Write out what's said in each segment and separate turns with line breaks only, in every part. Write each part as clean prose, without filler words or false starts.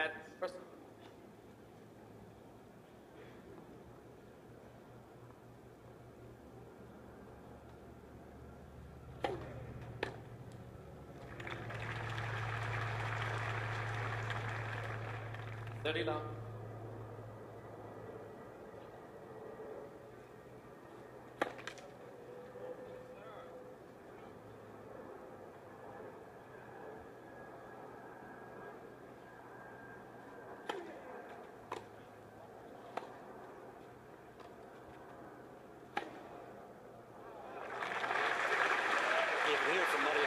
at first. Thirty long.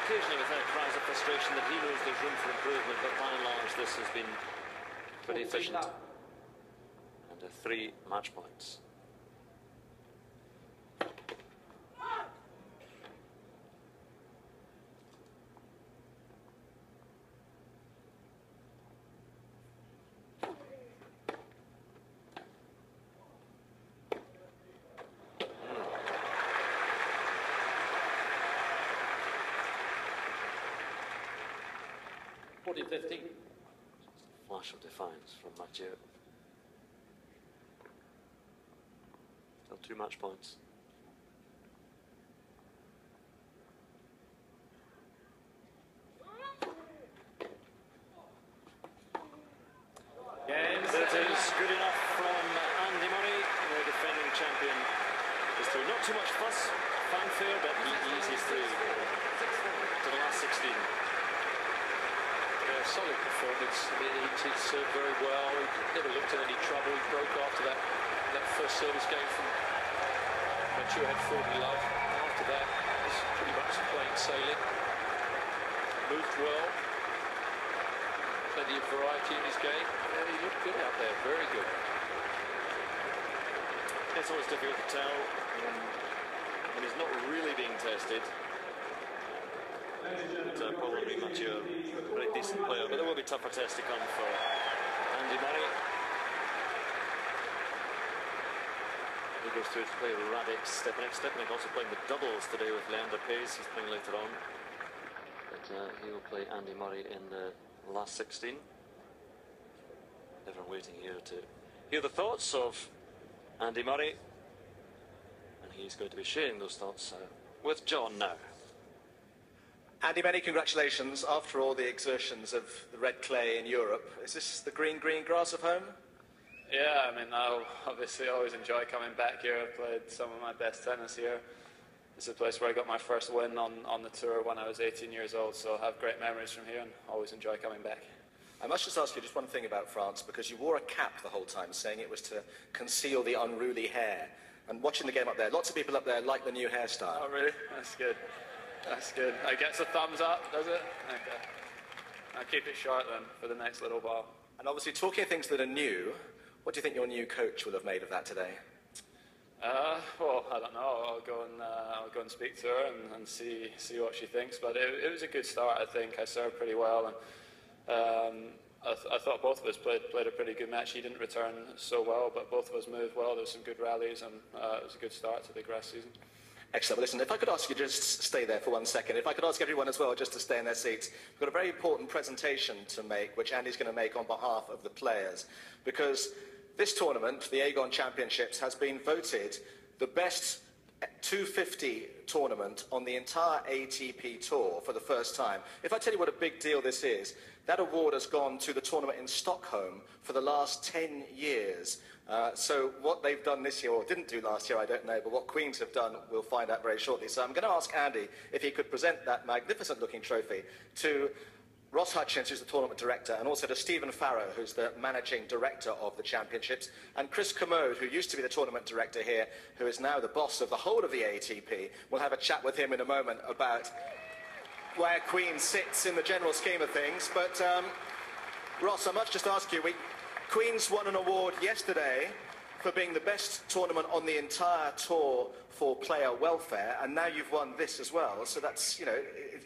Occasionally without cries of frustration that he knows there's room for improvement, but by and large this has been pretty efficient. And 3 match points. Flash of defiance from Mathieu. Still 2 match points.
Yes,
it is good enough from Andy Murray, the defending champion. Is through. Not too much fuss, fanfare, but he eases through to the last 16.
Solid performance. I mean, he served very well. He never looked at any trouble. He broke after that first service game from Mathieu had fallen in love. After that, it was pretty much plain sailing. Moved well. Plenty of variety in his game. And he looked good out there. Very good.
It's always difficult to tell when he's not really being tested. Probably Mathieu, a very decent player, but there will be tougher tests to come for Andy Murray. He goes through to play Radek Stepanek. Stepanek also playing the doubles today with Leander Paes. He's playing later on. But he will play Andy Murray in the last 16. Everyone waiting here to hear the thoughts of Andy Murray. And he's going to be sharing those thoughts with John now.
Andy, many congratulations. After all the exertions of the red clay in Europe, is this the green grass of home?
Yeah, I mean, I obviously always enjoy coming back here. I've played some of my best tennis here. It's a place where I got my first win on the tour when I was 18 years old, so I have great memories from here and always enjoy coming back.
I must just ask you just one thing about France, because you wore a cap the whole time, saying it was to conceal the unruly hair. And watching the game up there, lots of people up there like the new hairstyle.
Oh, really? That's good. That's good. I guess a thumbs up, does it? Okay. I'll keep it short then for the next little while.
And obviously, talking of things that are new, what do you think your new coach will have made of that today?
Well, I don't know. I'll go and speak to her and see what she thinks. But it was a good start, I think. I served pretty well, and I thought both of us played a pretty good match. He didn't return so well, but both of us moved well. There were some good rallies, and it was a good start to the grass season.
Excellent. Well, listen, if I could ask you just stay there for 1 second. If I could ask everyone as well just to stay in their seats. We've got a very important presentation to make, which Andy's going to make on behalf of the players. Because this tournament, the Aegon Championships, has been voted the best 250 tournament on the entire ATP Tour for the first time. If I tell you what a big deal this is, that award has gone to the tournament in Stockholm for the last 10 years. So what they've done this year, or didn't do last year, I don't know, but what Queens have done, we'll find out very shortly. So I'm going to ask Andy if he could present that magnificent-looking trophy to Ross Hutchins, who's the tournament director, and also to Stephen Farrow, who's the managing director of the championships, and Chris Commode, who used to be the tournament director here, who is now the boss of the whole of the ATP. We'll have a chat with him in a moment about where Queens sits in the general scheme of things. But Ross, I must just ask you, Queens won an award yesterday for being the best tournament on the entire tour for player welfare, and now you've won this as well. So that's, you know,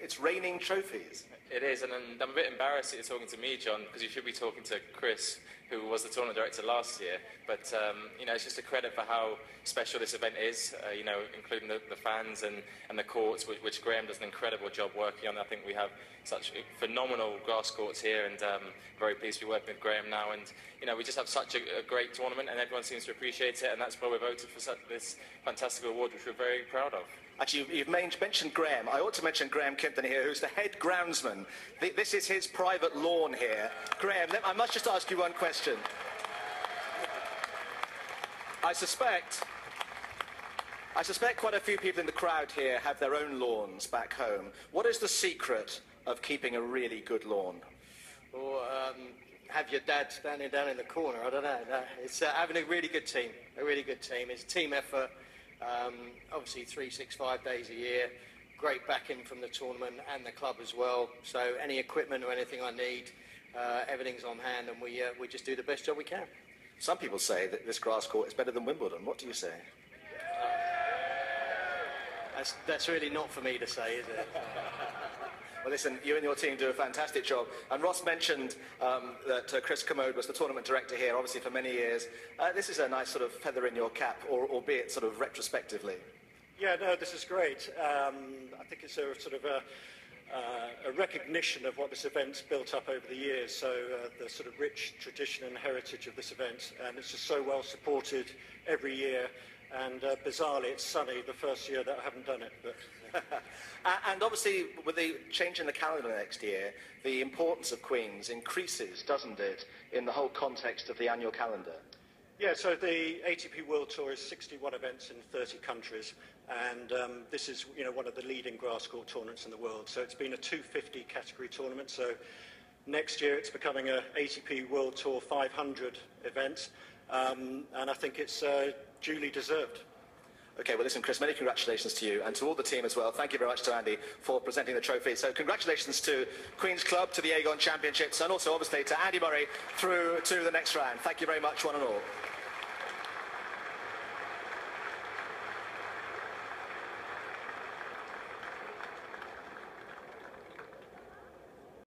it's raining trophies.
It is, and I'm a bit embarrassed that you're talking to me, John, because you should be talking to Chris, who was the tournament director last year. But, you know, it's just a credit for how special this event is, you know, including the fans and the courts, which Graham does an incredible job working on. I think we have such phenomenal grass courts here, and very pleased to be working with Graham now. And, you know, we just have such a great tournament, and everyone seems to appreciate it, and that's why we're voted for this fantastic award, which we're very proud of.
Actually, you've mentioned Graham. I ought to mention Graham Kimpton here, who's the head groundsman. This is his private lawn here. Graham, I must just ask you one question. I suspect quite a few people in the crowd here have their own lawns back home. What is the secret of keeping a really good lawn?
Or have your dad standing down in the corner. I don't know. No, it's having a really good team. A really good team. It's a team effort. Obviously 365 days a year. Great backing from the tournament and the club as well. So any equipment or anything I need, everything's on hand, and we just do the best job we can.
Some people say that this grass court is better than Wimbledon. What do you say?
That's really not for me to say, is it?
Well, listen, you and your team do a fantastic job. And Ross mentioned that Chris Commode was the tournament director here, obviously, for many years. This is a nice sort of feather in your cap, albeit sort of retrospectively.
Yeah, no, this is great. I think it's a sort of a recognition of what this event's built up over the years. So the sort of rich tradition and heritage of this event, and it's just so well supported every year. And bizarrely, it's sunny the first year that I haven't done it. But
and obviously, with the change in the calendar next year, the importance of Queen's increases, doesn't it, in the whole context of the annual calendar?
Yeah, so the ATP World Tour is 61 events in 30 countries, and this is, you know, one of the leading grass court tournaments in the world. So it's been a 250 category tournament. So next year it's becoming a ATP World Tour 500 event, and I think it's duly deserved.
Okay, well listen, Chris, many congratulations to you and to all the team as well. Thank you very much to Andy for presenting the trophy. So congratulations to Queen's Club, to the Aegon Championships, and also obviously to Andy Murray through to the next round. Thank you very much, one and all.